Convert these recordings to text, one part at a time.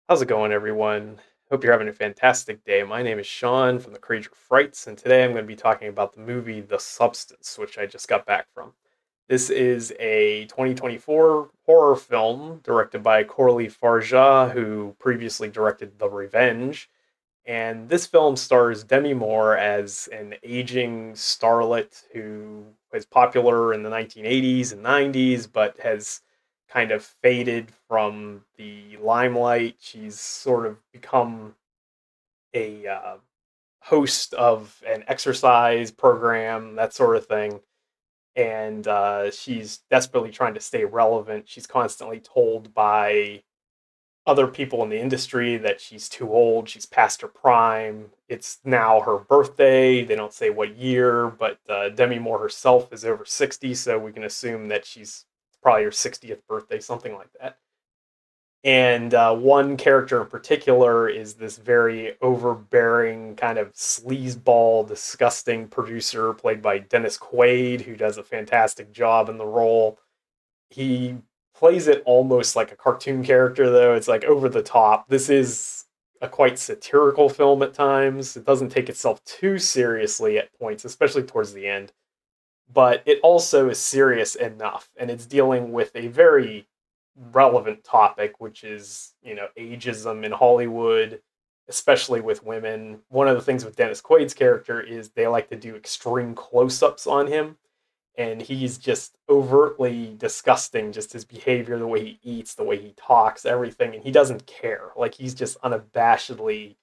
How's it going, everyone? Hope you're having a fantastic day. My name is Sean from the Courageour Frights, and today I'm going to be talking about the movie The Substance, which I just got back from. This is a 2024 horror film directed by Coralie Fargeat, who previously directed The Revenge. And this film stars Demi Moore as an aging starlet who was popular in the 1980s and 90s, but has kind of faded from the limelight. She's sort of become a host of an exercise program, that sort of thing. And she's desperately trying to stay relevant. She's constantly told by other people in the industry that she's too old, she's past her prime. It's now her birthday. They don't say what year, but Demi Moore herself is over 60, so we can assume that she's probably her 60th birthday, something like that. And one character in particular is this very overbearing, kind of sleazeball, disgusting producer played by Dennis Quaid, who does a fantastic job in the role. He plays it almost like a cartoon character, though. It's like over the top. This is a quite satirical film at times. It doesn't take itself too seriously at points, especially towards the end. But it also is serious enough, and it's dealing with a very relevant topic, which is, ageism in Hollywood, especially with women. One of the things with Dennis Quaid's character is they like to do extreme close ups on him, and he's just overtly disgusting, just his behavior, the way he eats, the way he talks, everything, and he doesn't care. Like, he's just unabashedly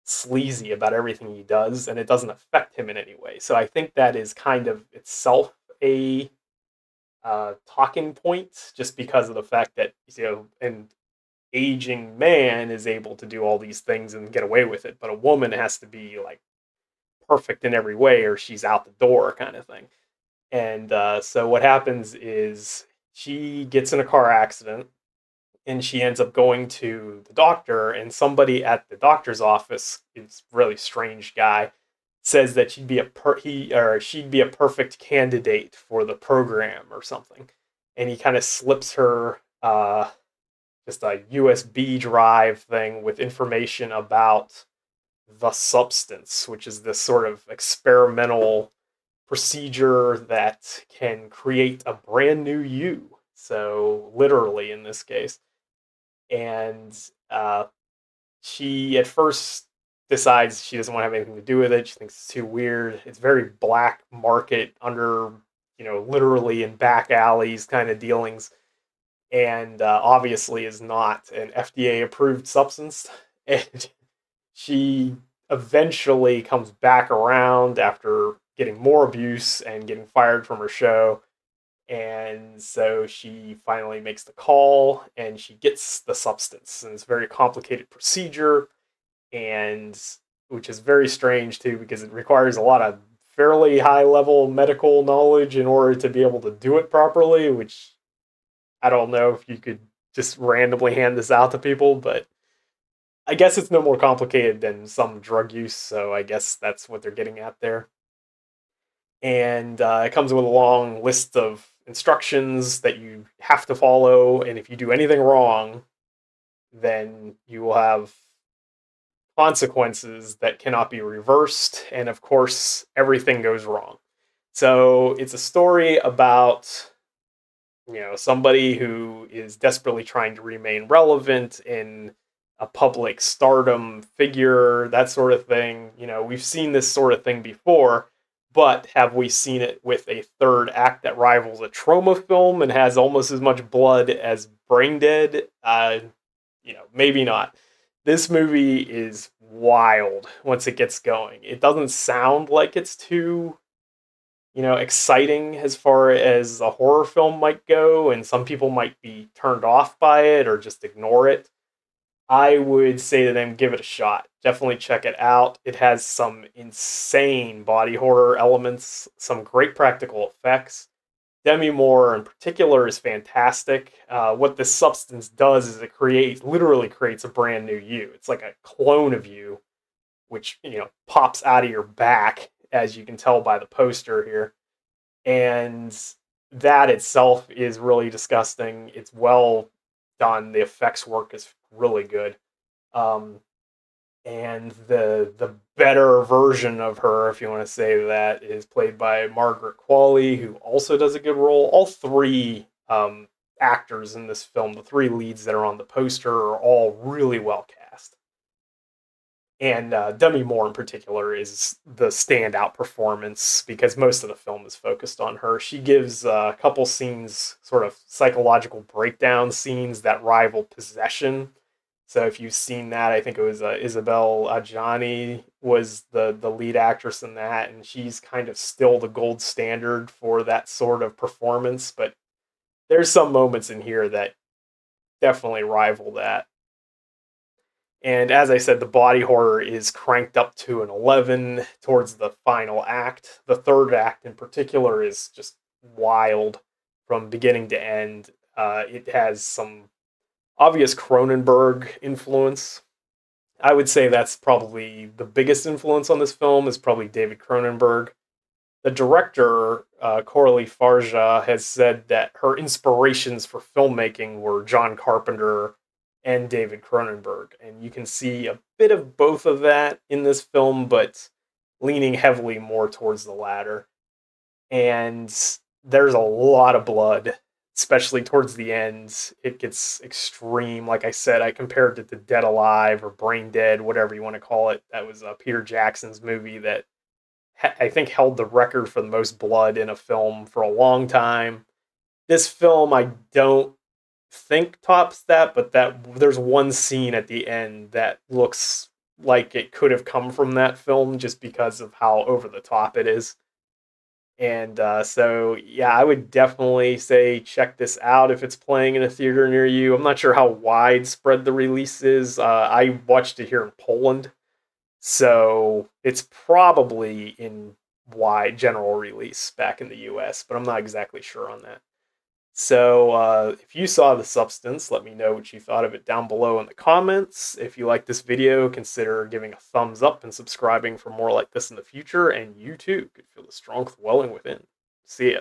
sleazy about everything he does, and it doesn't affect him in any way. So I think that is kind of itself a talking point, just because of the fact that, an aging man is able to do all these things and get away with it, but a woman has to be like perfect in every way or she's out the door, kind of thing. And so what happens is she gets in a car accident and she ends up going to the doctor, and somebody at the doctor's office, is really strange guy, says that she'd be a perfect candidate for the program or something. And he kind of slips her just a USB drive thing with information about the substance, which is this sort of experimental procedure that can create a brand new you. So, literally, in this case. And she at first decides she doesn't want to have anything to do with it. She thinks it's too weird. It's very black market, under, literally in back alleys kind of dealings, and obviously is not an FDA approved substance. And she eventually comes back around after getting more abuse and getting fired from her show. And so she finally makes the call and she gets the substance. And it's a very complicated procedure, and which is very strange too, because it requires a lot of fairly high level medical knowledge in order to be able to do it properly, which I don't know if you could just randomly hand this out to people, but I guess it's no more complicated than some drug use, so I guess that's what they're getting at there. And it comes with a long list of instructions that you have to follow, and if you do anything wrong, then you will have consequences that cannot be reversed, and of course, everything goes wrong. So it's a story about, somebody who is desperately trying to remain relevant in a public stardom figure, that sort of thing. We've seen this sort of thing before, but have we seen it with a third act that rivals a trauma film and has almost as much blood as Brain Dead? Maybe not. This movie is wild once it gets going. It doesn't sound like it's too, exciting as far as a horror film might go, and some people might be turned off by it or just ignore it. I would say to them, give it a shot. Definitely check it out. It has some insane body horror elements, some great practical effects. Demi Moore in particular is fantastic. What this substance does is literally creates a brand new you. It's like a clone of you, which pops out of your back, as you can tell by the poster here, and that itself is really disgusting. It's well done. The effects work is really good. Um, and the better version of her, if you want to say that, is played by Margaret Qualley, who also does a good role. All three actors in this film, the three leads that are on the poster, are all really well cast. And Demi Moore in particular is the standout performance because most of the film is focused on her. She gives a couple scenes, sort of psychological breakdown scenes that rival Possession. So if you've seen that, I think it was Isabelle Adjani was the lead actress in that, and she's kind of still the gold standard for that sort of performance. But there's some moments in here that definitely rival that. And as I said, the body horror is cranked up to an 11 towards the final act. The third act in particular is just wild from beginning to end. It has some obvious Cronenberg influence. I would say that's probably the biggest influence on this film is probably David Cronenberg. The director, Coralie Fargeat, has said that her inspirations for filmmaking were John Carpenter and David Cronenberg. And you can see a bit of both of that in this film, but leaning heavily more towards the latter. And there's a lot of blood, especially towards the end. It gets extreme. Like I said, I compared it to Dead Alive or Brain Dead, whatever you want to call it. That was Peter Jackson's movie that I think held the record for the most blood in a film for a long time. This film, I don't think tops that, but that there's one scene at the end that looks like it could have come from that film just because of how over the top it is. And so, yeah, I would definitely say check this out if it's playing in a theater near you. I'm not sure how widespread the release is. I watched it here in Poland, so it's probably in wide general release back in the US, but I'm not exactly sure on that. So if you saw The Substance, let me know what you thought of it down below in the comments. If you like this video, consider giving a thumbs up and subscribing for more like this in the future, and you too could feel the strength welling within. See ya.